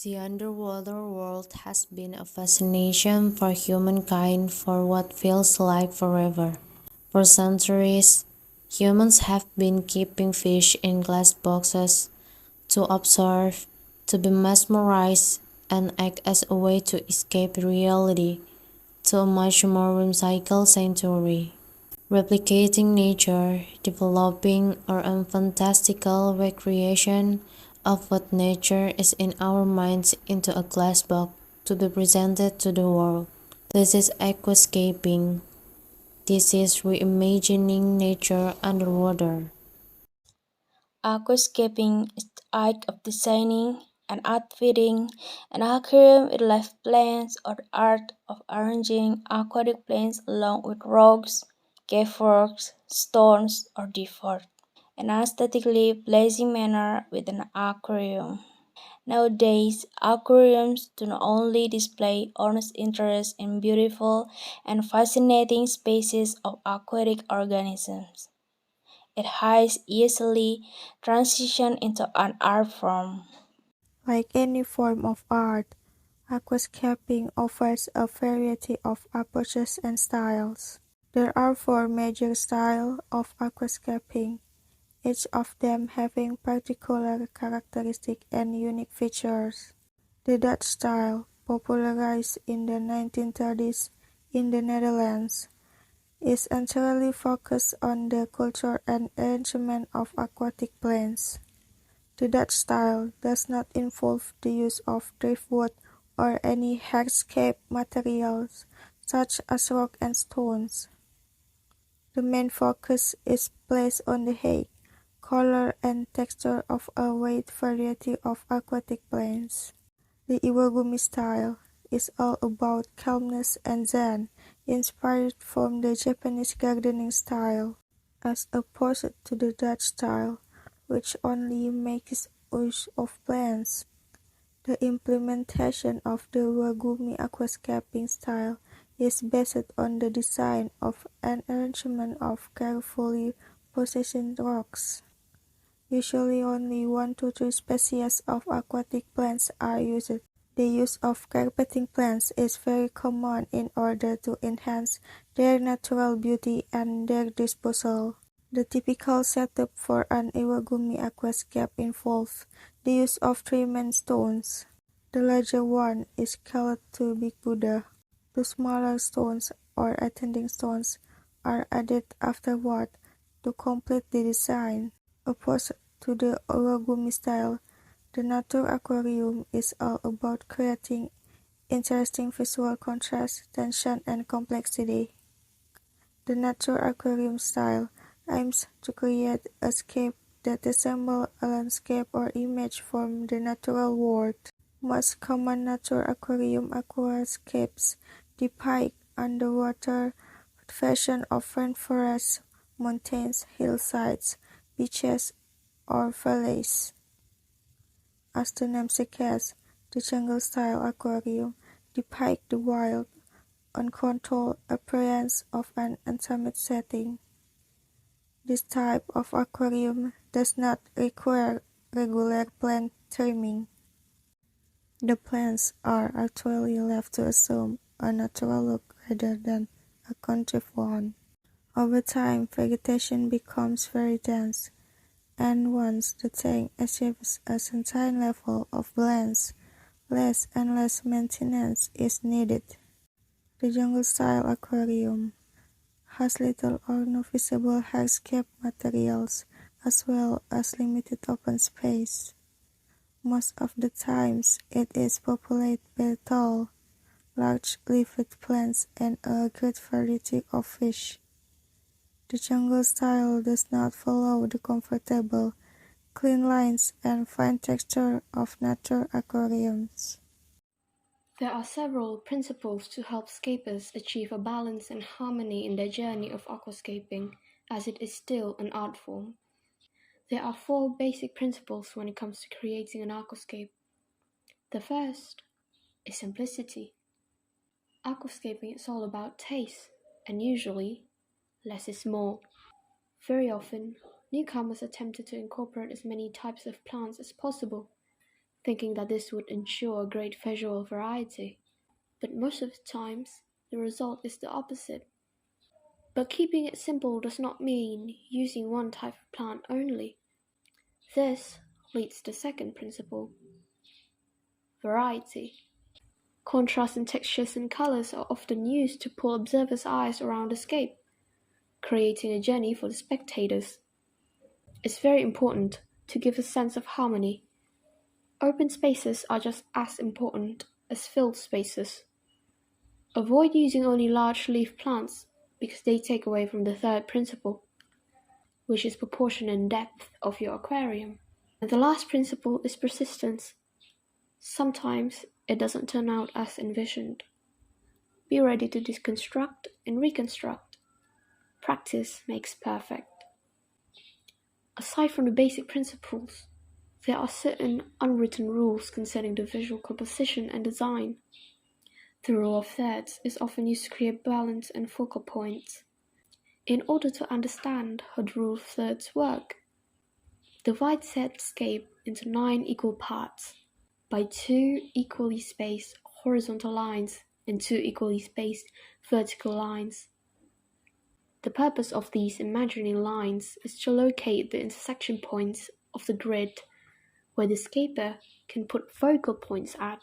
The underwater world has been a fascination for humankind for what feels like forever. For centuries, humans have been keeping fish in glass boxes to observe, to be mesmerized, and act as a way to escape reality to a much more whimsical sanctuary. Replicating nature, developing our own fantastical recreation of what nature is in our minds into a glass box to be presented to the world. This is aquascaping. This is reimagining nature underwater. Aquascaping is the art of designing and outfitting an aquarium with live plants or the art of arranging aquatic plants along with rocks, cave works, stones, or different and aesthetically pleasing manner with an aquarium. Nowadays, aquariums do not only display honest interest in beautiful and fascinating species of aquatic organisms. It has easily transitioned into an art form. Like any form of art, aquascaping offers a variety of approaches and styles. There are four major styles of aquascaping, each of them having particular characteristics and unique features. The Dutch style, popularized in the 1930s in the Netherlands, is entirely focused on the culture and arrangement of aquatic plants. The Dutch style does not involve the use of driftwood or any hardscape materials such as rock and stones. The main focus is placed on the height, color and texture of a wide variety of aquatic plants. The Iwagumi style is all about calmness and zen, inspired from the Japanese gardening style, as opposed to the Dutch style, which only makes use of plants. The implementation of the Iwagumi aquascaping style is based on the design of an arrangement of carefully positioned rocks. Usually only 1 to 3 species of aquatic plants are used. The use of carpeting plants is very common in order to enhance their natural beauty and their disposal. The typical setup for an Iwagumi aquascape involves the use of three main stones. The larger one is called the Big Buddha. The smaller stones or attending stones are added afterward to complete the design. Opposed to the Iwagumi style, the nature aquarium is all about creating interesting visual contrast, tension, and complexity. The nature aquarium style aims to create a scape that resembles a landscape or image from the natural world. Most common nature aquarium aquascapes depict underwater fashion of rainforests, mountains, hillsides, beaches, or valleys. As the name suggests, the jungle-style aquarium depicts the wild, uncontrolled appearance of an intimate setting. This type of aquarium does not require regular plant trimming. The plants are actually left to assume a natural look rather than a contrived one. Over time, vegetation becomes very dense, and once the tank achieves a certain level of balance, less and less maintenance is needed. The jungle-style aquarium has little or no visible hardscape materials, as well as limited open space. Most of the times, it is populated by tall, large-leafed plants and a great variety of fish. The jungle style does not follow the comfortable, clean lines and fine texture of nature aquariums. There are several principles to help scapers achieve a balance and harmony in their journey of aquascaping, as it is still an art form. There are four basic principles when it comes to creating an aquascape. The first is simplicity. Aquascaping is all about taste, and usually, less is more. Very often, newcomers attempted to incorporate as many types of plants as possible, thinking that this would ensure great visual variety. But most of the times, the result is the opposite. But keeping it simple does not mean using one type of plant only. This leads to the second principle: variety. Contrast in textures and colors are often used to pull observers' eyes around the scape, creating a journey for the spectators. It's very important to give a sense of harmony. Open spaces are just as important as filled spaces. Avoid using only large leaf plants because they take away from the third principle, which is proportion and depth of your aquarium. And the last principle is persistence. Sometimes it doesn't turn out as envisioned. Be ready to deconstruct and reconstruct. Practice makes perfect. Aside from the basic principles, there are certain unwritten rules concerning the visual composition and design. The rule of thirds is often used to create balance and focal points. In order to understand how the rule of thirds work, divide said scape into 9 equal parts by 2 equally spaced horizontal lines and 2 equally spaced vertical lines. The purpose of these imaginary lines is to locate the intersection points of the grid where the scaper can put focal points at.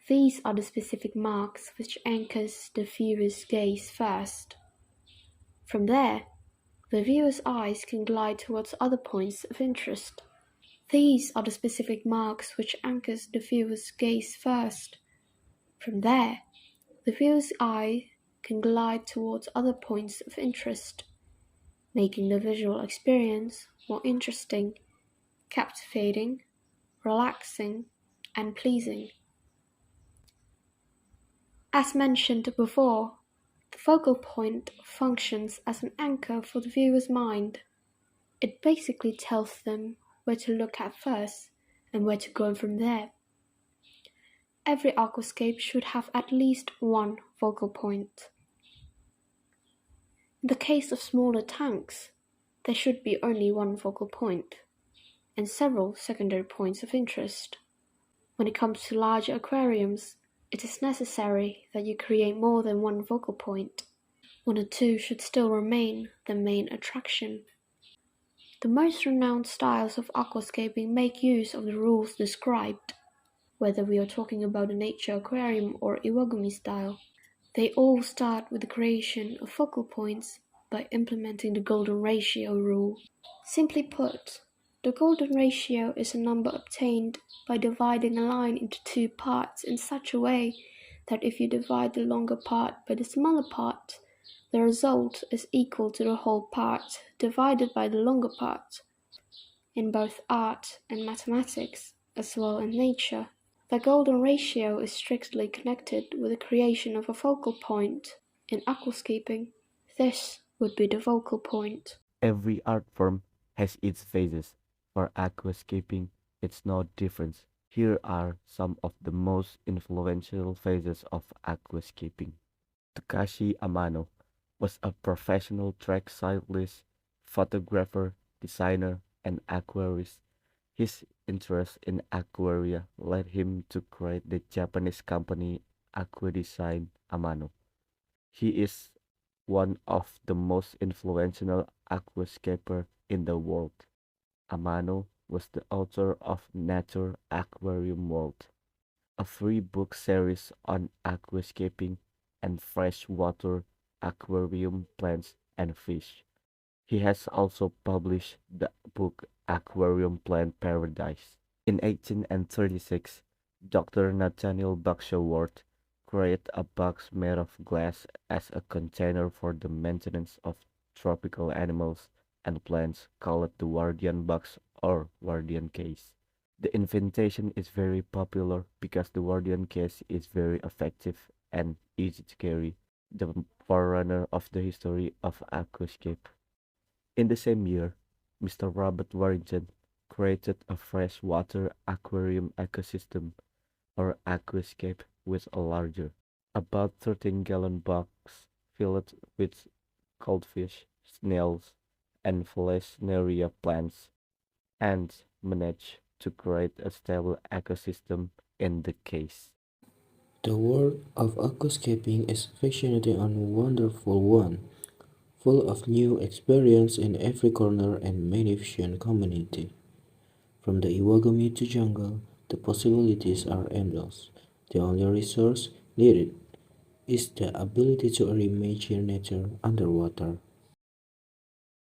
These are the specific marks which anchors the viewer's gaze first. From there, the viewer's eyes can glide towards other points of interest. These are the specific marks which anchors the viewer's gaze first. From there, the viewer's eye can glide towards other points of interest, making the visual experience more interesting, captivating, relaxing, and pleasing. As mentioned before, the focal point functions as an anchor for the viewer's mind. It basically tells them where to look at first and where to go from there. Every aquascape should have at least one focal point. In the case of smaller tanks, there should be only one focal point and several secondary points of interest. When it comes to larger aquariums, it is necessary that you create more than one focal point. 1 or 2 should still remain the main attraction. The most renowned styles of aquascaping make use of the rules described, whether we are talking about a nature aquarium or iwagumi style. They all start with the creation of focal points by implementing the golden ratio rule. Simply put, the golden ratio is a number obtained by dividing a line into 2 parts in such a way that if you divide the longer part by the smaller part, the result is equal to the whole part divided by the longer part. In both art and mathematics, as well in nature, the golden ratio is strictly connected with the creation of a focal point. In aquascaping, this would be the focal point. Every art form has its phases. For aquascaping, it's no different. Here are some of the most influential phases of aquascaping. Takashi Amano was a professional track cyclist, photographer, designer, and aquarist. His interest in aquaria led him to create the Japanese company Aquadesignamano. He is one of the most influential aquascaper in the world. Amano was the author of Nature Aquarium World, a 3-book series on aquascaping and freshwater aquarium plants and fish. He has also published the book Aquarium Plant Paradise. In 1836, Dr. Nathaniel Baxterworth created a box made of glass as a container for the maintenance of tropical animals and plants called the Guardian box or Guardian case. The invention is very popular because the Guardian case is very effective and easy to carry, the forerunner of the history of aquascape. In the same year, Mr. Robert Warrington created a freshwater aquarium ecosystem or aquascape with a larger, about 13-gallon box filled with goldfish, snails, and Flesneria plants, and managed to create a stable ecosystem in the case. The world of aquascaping is fascinating and wonderful one, full of new experience in every corner and magnificent community. From the Iwagami to jungle, the possibilities are endless. The only resource needed is the ability to reimagine nature underwater.